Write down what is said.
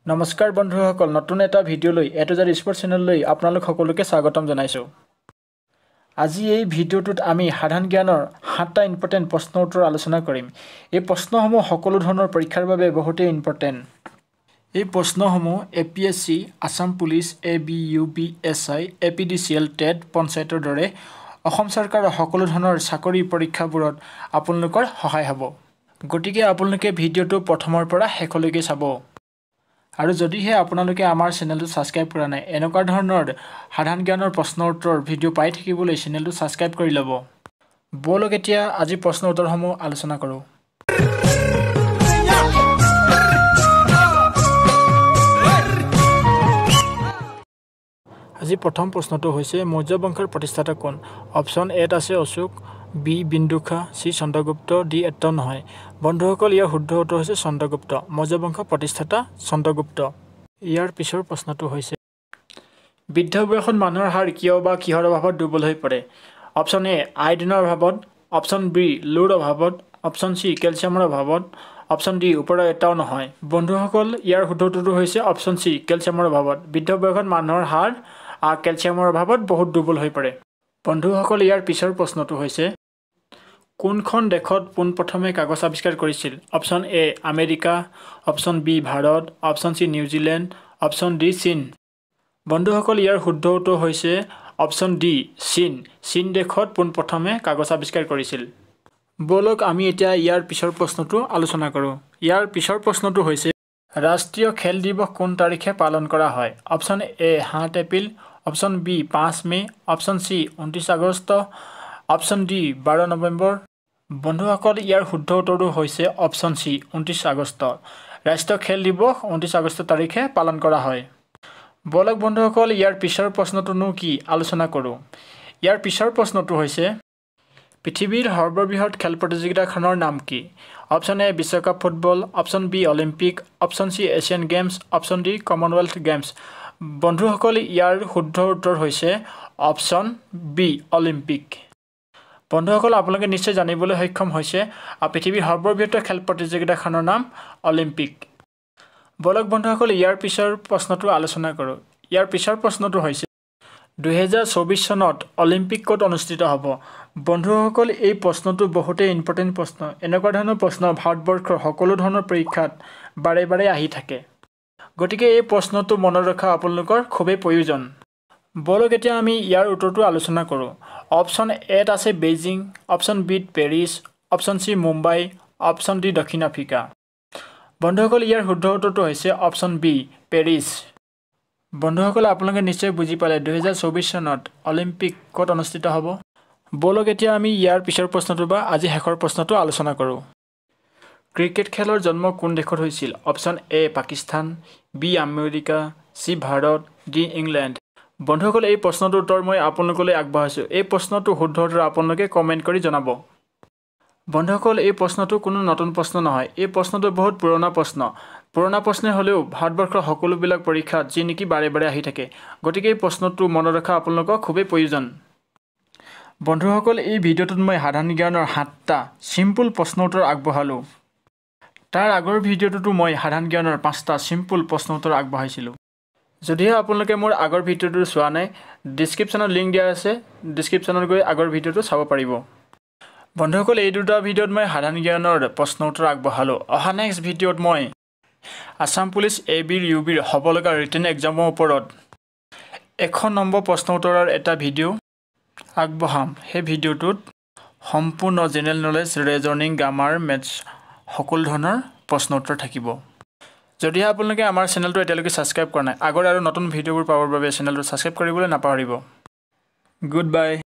নমস্কাৰ বন্ধুসকল নতুন এটা ভিডিও লৈ এটোজাৰ স্পৰ্টছ চেনেল লৈ আপোনালোক সকলোকে স্বাগতম জনাইছো। আজি এই ভিডিওটোত আমি সাধাৰণ জ্ঞানৰ 7টা ইম্পৰ্টেন্ট প্ৰশ্ন উত্তৰ আলোচনা কৰিম। এই প্ৰশ্নসমূহ সকলো ধৰণৰ পৰীক্ষাৰ বাবে বহুতেই ইম্পৰ্টেন্ট। এই প্ৰশ্নসমূহ APSC, Assam police, ABUPSI, APDCL, TET, পঞ্চায়তৰ দৰে অসম চৰকাৰৰ সকলো ধৰণৰ চাকৰি পৰীক্ষাবোৰত আপোনালোকৰ সহায় হ'ব। গতিকে আপোনালোকে ভিডিওটো প্ৰথমৰ পৰা শেষলৈকে চাব। আৰু যদিহে আপোনালোকে আমাৰ চেনেলটো সাবস্ক্ৰাইব কৰা নাই এনেকুৱা ধৰণৰ সাধাৰণ জ্ঞানৰ প্ৰশ্ন উত্তৰ ভিডিও পাই থাকিবলৈ চেনেলটো সাবস্ক্ৰাইব কৰি ল'ব। বলক এতিয়া আজি প্ৰশ্ন উত্তৰসমূহ আলোচনা কৰোঁ। আজি প্ৰথম প্ৰশ্নটো হৈছে মৌৰ্য বংশৰ প্ৰতিষ্ঠাতা কোন? অপশ্যন এত আছে অশোক, বি বিন্দুখা, সি চন্দ্ৰগুপ্ত, ডি এত নহয়। বন্ধুসকল ইয়াৰ শুদ্ধ উত্তৰ হৈছে চন্দ্ৰগুপ্ত। মৌৰ্য বংশৰ প্ৰতিষ্ঠাতা চন্দ্ৰগুপ্ত। ইয়াৰ পিছৰ প্ৰশ্নটো হৈছে বৃদ্ধ বয়সত মানুহৰ হাড় কিয় বা কিহৰ অভাৱত দুৰ্বল হৈ পৰে? অপশ্যন এ আইৰনৰ অভাৱত, অপশ্যন বি লোৰ অভাৱত, অপশ্যন চি কেলছিয়ামৰ অভাৱত, অপশ্যন ডি ওপৰৰ এটাও নহয়। বন্ধুসকল ইয়াৰ শুদ্ধ উত্তৰটো হৈছে অপশ্যন চি কেলছিয়ামৰ অভাৱত। বৃদ্ধ বয়সত মানুহৰ হাড় কেলছিয়ামৰ অভাৱত বহুত দুৰ্বল হৈ পৰে। বন্ধুসকল ইয়াৰ পিছৰ প্ৰশ্নটো হৈছে কোনখন দেশত পোনপ্ৰথমে কাগজ আৱিষ্কাৰ কৰিছিল? Option A America, option B Bharat, option C New Zealand, option D চীন। বন্ধুসকল ইয়াৰ শুদ্ধ উত্তৰ হৈছে অপশ্যন ডি চীন। চীন দেশত পোনপ্ৰথমে কাগজ আৱিষ্কাৰ কৰিছিল। বলক আমি এতিয়া ইয়াৰ পিছৰ প্ৰশ্নটো আলোচনা কৰোঁ। ইয়াৰ পিছৰ প্ৰশ্নটো হৈছে ৰাষ্ট্ৰীয় খেল দিৱস কোন তাৰিখে পালন কৰা হয়? Option A 7 April, option B 5 May, option C 29 August, option D 12 November. বন্ধুসকল ইয়াৰ শুদ্ধ উত্তৰটো হৈছে অপশ্যন চি 29 আগষ্ট। ৰাষ্ট্ৰীয় খেল দিৱস 29 আগষ্ট তাৰিখে পালন কৰা হয়। বলক বন্ধুসকল ইয়াৰ পিছৰ প্ৰশ্নটোনো কি আলোচনা কৰোঁ। ইয়াৰ পিছৰ প্ৰশ্নটো হৈছে পৃথিৱীৰ সৰ্ববৃহৎ খেল প্ৰতিযোগিতাখনৰ নাম কি? অপশ্যন এ বিশ্বকাপ football, option B Olympic, option C Asian games, option D Commonwealth games. বন্ধুসকল ইয়াৰ শুদ্ধ উত্তৰ হৈছে অপশ্যন বি অলিম্পিক। বন্ধুসকল আপোনালোকে নিশ্চয় জানিবলৈ সক্ষম হৈছে পৃথিৱীৰ সৰ্ববৃহৎ খেল প্ৰতিযোগিতাখনৰ নাম অলিম্পিক। বলক বন্ধুসকল ইয়াৰ পিছৰ প্ৰশ্নটো আলোচনা কৰোঁ। ইয়াৰ পিছৰ প্ৰশ্নটো হৈছে 2024 চনত অলিম্পিক ক'ত অনুষ্ঠিত হ'ব? বন্ধুসকল এই প্ৰশ্নটো বহুতেই ইম্পৰ্টেণ্ট প্ৰশ্ন। এনেকুৱা ধৰণৰ প্ৰশ্ন ভাৰতবৰ্ষৰ সকলো ধৰণৰ পৰীক্ষাত বাৰে বাৰে আহি থাকে। গতিকে এই প্ৰশ্নটো মনত ৰখা আপোনালোকৰ খুবেই প্ৰয়োজন। বলক এতিয়া আমি ইয়াৰ উত্তৰটো আলোচনা কৰোঁ। অপশ্যন এত আছে বেইজিং, অপশ্যন বিত Paris, option C Mumbai, option D দক্ষিণ আফ্ৰিকা। বন্ধুসকল ইয়াৰ শুদ্ধ উত্তৰটো হৈছে অপশ্যন বি পেৰিছ। বন্ধুসকল আপোনালোকে নিশ্চয় বুজি পালে 2024 চনত অলিম্পিক ক'ত অনুষ্ঠিত হ'ব। বলক এতিয়া আমি ইয়াৰ পিছৰ প্ৰশ্নটো বা আজি শেষৰ প্ৰশ্নটো আলোচনা কৰোঁ। ক্ৰিকেট খেলৰ জন্ম কোন দেশত হৈছিল? Option A Pakistan, B America, C Bharat, D England. বন্ধুসকল এই প্ৰশ্নটোৰ উত্তৰ মই আপোনালোকলৈ আগবঢ়াইছোঁ। এই প্ৰশ্নটো শুদ্ধ উত্তৰ আপোনালোকে কমেণ্ট কৰি জনাব। বন্ধুসকল এই প্ৰশ্নটো কোনো নতুন প্ৰশ্ন নহয়। এই প্ৰশ্নটো বহুত পুৰণা প্ৰশ্ন। পুৰণা প্ৰশ্ন হ'লেও ভাৰতবৰ্ষৰ সকলোবিলাক পৰীক্ষাত যি নেকি বাৰে বাৰে আহি থাকে। গতিকে এই প্ৰশ্নটো মনত ৰখা আপোনালোকৰ খুবেই প্ৰয়োজন। বন্ধুসকল এই ভিডিঅ'টোত মই সাধাৰণ জ্ঞানৰ 7টা চিম্পুল প্ৰশ্ন উত্তৰ আগবঢ়ালোঁ। তাৰ আগৰ ভিডিঅ'টোতো মই সাধাৰণ জ্ঞানৰ 5টা চিম্পুল প্ৰশ্ন উত্তৰ আগবঢ়াইছিলোঁ। যদিহে আপোনালোকে মোৰ আগৰ ভিডিঅ'টো চোৱা নাই ডিছক্ৰিপশ্যনত লিংক দিয়া আছে, ডিছক্ৰিপশ্যনত গৈ আগৰ ভিডিঅ'টো চাব পাৰিব। বন্ধুসকল এই দুটা ভিডিঅ'ত মই সাধাৰণ জ্ঞানৰ প্ৰশ্ন উত্তৰ আগবঢ়ালোঁ। অহা নেক্সট ভিডিঅ'ত মই আসাম পুলিচ এবিইউপিৰ হ'ব লগা ৰিটেন এক্সামৰ ওপৰত 100 নম্বৰ প্ৰশ্ন উত্তৰৰ এটা ভিডিঅ' আগবঢ়াম। সেই ভিডিঅ'টোত সম্পূৰ্ণ general knowledge, reasoning, grammar, maths সকলো ধৰণৰ প্ৰশ্ন উত্তৰ থাকিব। যদিহে আপোনালোকে আমাৰ চেনেলটো এতিয়ালৈকে ছাবস্ক্ৰাইব কৰা নাই আগৰ আৰু নতুন ভিডিঅ'বোৰ পাবৰ বাবে চেনেলটো ছাবস্ক্ৰাইব কৰিবলৈ নাপাহৰিব। Good bye.